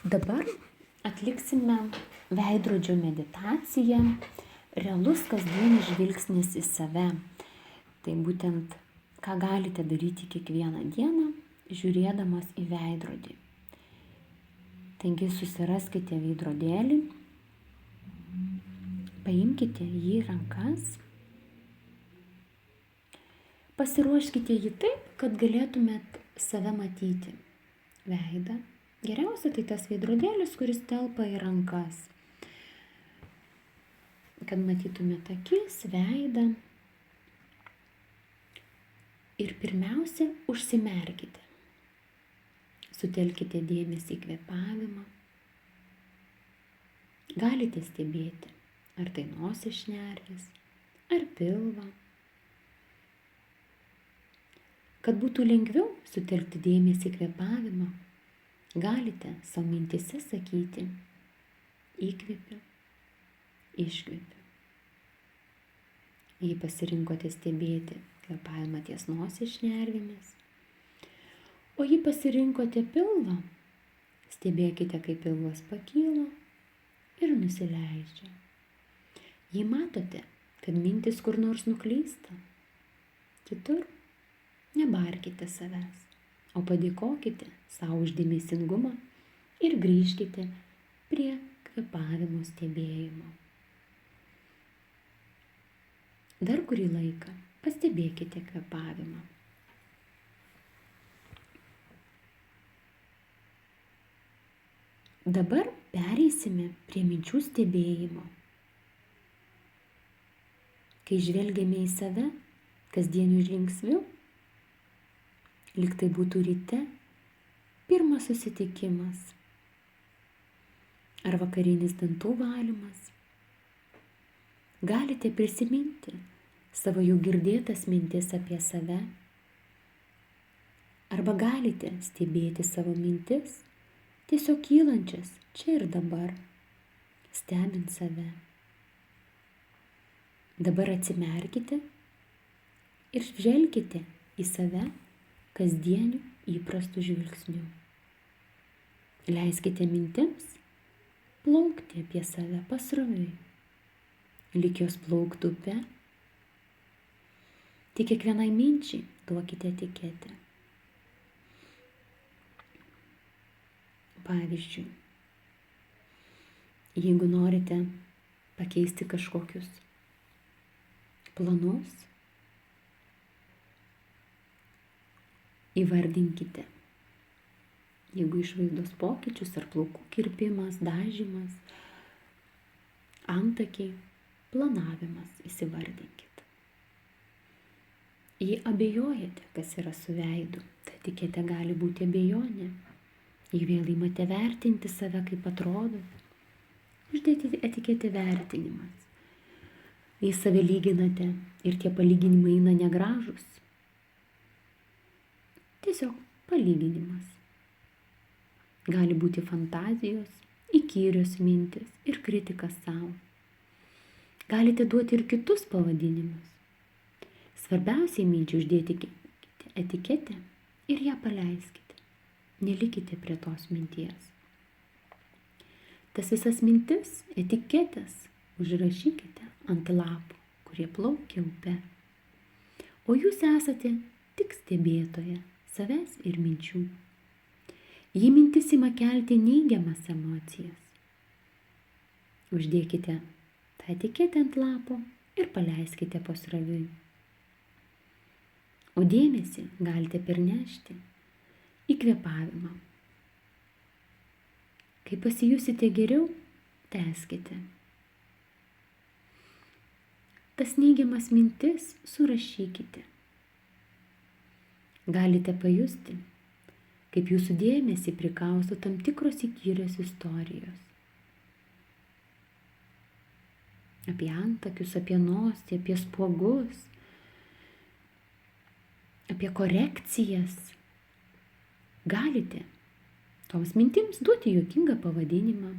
Dabar atliksime veidrodžio meditaciją, realus kasdienis žvilgsnis į save. Tai būtent, ką galite daryti kiekvieną dieną, žiūrėdamas į veidrodį. Taigi susiraskite veidrodėlį, paimkite jį į rankas, pasiruoškite jį taip, kad galėtumėt save matyti veidą. Geriausia tai tas veidrodėlis, kuris telpa į rankas, kad matytumėt akis, veidą. Ir pirmiausia, užsimerkite. Sutelkite dėmesį į kvėpavimą. Galite stebėti, ar tai nosies šnervės, ar pilvą. Kad būtų lengviau sutelkti dėmesį į kvėpavimą, galite savo mintyse sakyti: įkvepiu, iškvepiu. Jei pasirinkote stebėti kvėpavimą ties nosies šnervėmis, o jei pasirinkote pilvą, stebėkite, kaip pilvas pakyla ir nusileidžia. Jei matote, kad mintys kur nors nuklysta kitur, nebarkite savęs, o padėkokite savo už dėmesingumą ir grįžkite prie kvėpavimo stebėjimo. Dar kurį laiką pastebėkite kvėpavimą. Dabar pereisime prie minčių stebėjimo. Kai žvelgiame į save, kasdienių žingsnių, lyg tai būtų ryte pirmas susitikimas ar vakarinis dantų valymas. Galite prisiminti savo jau girdėtas mintis apie save, arba galite stebėti savo mintis, tiesiog kylančias čia ir dabar, stebint save. Dabar atsimerkite ir žvelkite į save kasdieniu įprastu žvilgsniu. Leiskite mintims plaukti apie save pasroviui, lyg jos plauktų upe. Tik kiekvienai minčiai duokite etiketę. Pavyzdžiui, jeigu norite pakeisti kažkokius planus, įvardinkite, jeigu išvaizdos pokyčius ar plaukų kirpimas, dažymas, antakiai, planavimas, įsivardinkite. Jei abejojate, kas yra su veidu, tai etiketė gali būti abejonė. Jei vėl imate vertinti save, kaip atrodo, uždėti etiketę vertinimas. Jei save lyginate ir tie palyginimai eina negražūs, tiesiog palyginimas. Gali būti fantazijos, įkyrios mintis ir kritika savo. Galite duoti ir kitus pavadinimus. Svarbiausiai minčiai uždėti etiketę ir ją paleiskite. Nelikite prie tos minties. Tas visas mintis, etiketės užrašykite ant lapų, kurie plaukia upe. O jūs esate tik stebėtoja savęs ir minčių. Jei mintis ima kelti neigiamas emocijas, uždėkite tą etiketę ant lapo ir paleiskite pasroviui. O dėmesį galite pernešti į kvėpavimą. Kai pasijusite geriau, tęskite. Tas neigiamas mintis surašykite. Galite pajusti, kaip jūsų dėmesį prikausto tam tikros įkyrios istorijos. Apie antakius, apie nosį, apie spuogus, apie korekcijas. Galite toms mintims duoti juokingą pavadinimą.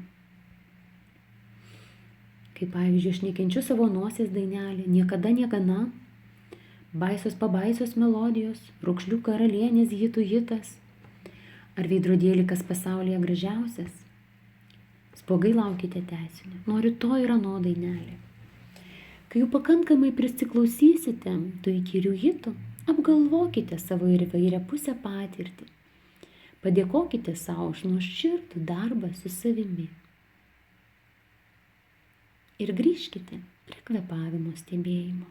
Kaip pavyzdžiui, aš nekenčiu savo nosies dainelę, niekada negana, baisos pabaisos melodijos, raukšlių karalienės hitų hitas, ar veidrodėlį, kas pasaulyje gražiausias, Spuogai laukite tęsinio. Noriu to ir ano dainelė. Kai jau pakankamai prisiklausysite tų įkyrių hitų, apgalvokite savo ir įvairiapusę patirtį. Padėkokite savo už nuoširdų darbą su savimi. Ir grįžkite prie kvėpavimo stebėjimo.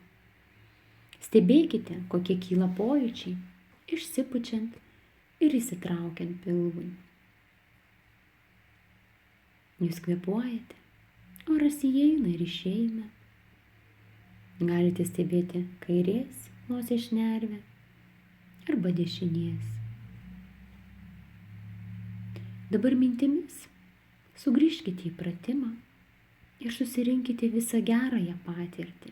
Stebėkite, kokie kyla pojūčiai, išsipučiant ir įsitraukiant pilvui. Jūs kvėpuojate, oras įeina ir išeina. Galite stebėti kairės nosies šnervę arba dešinės. Dabar mintimis sugrįžkite į pratimą ir susirinkite visą gerąją patirtį,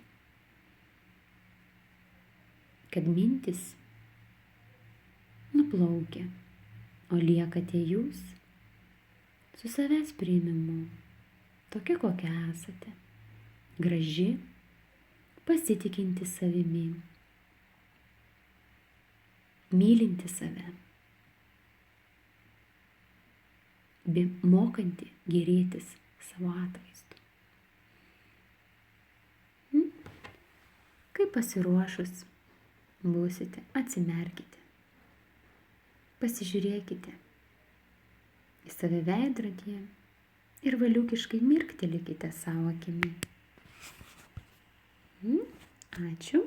kad mintis nuplaukia, o liekate jūs su savęs priėmimu, tokia kokia esate, graži, pasitikinti savimi, mylinti save, bei mokanti gėrėtis savo atvaizdu. Kai pasiruošus būsite, atsimerkite, pasižiūrėkite į save veidrodyje ir valiukiškai mirktelėkite savo akimi. Ačiū.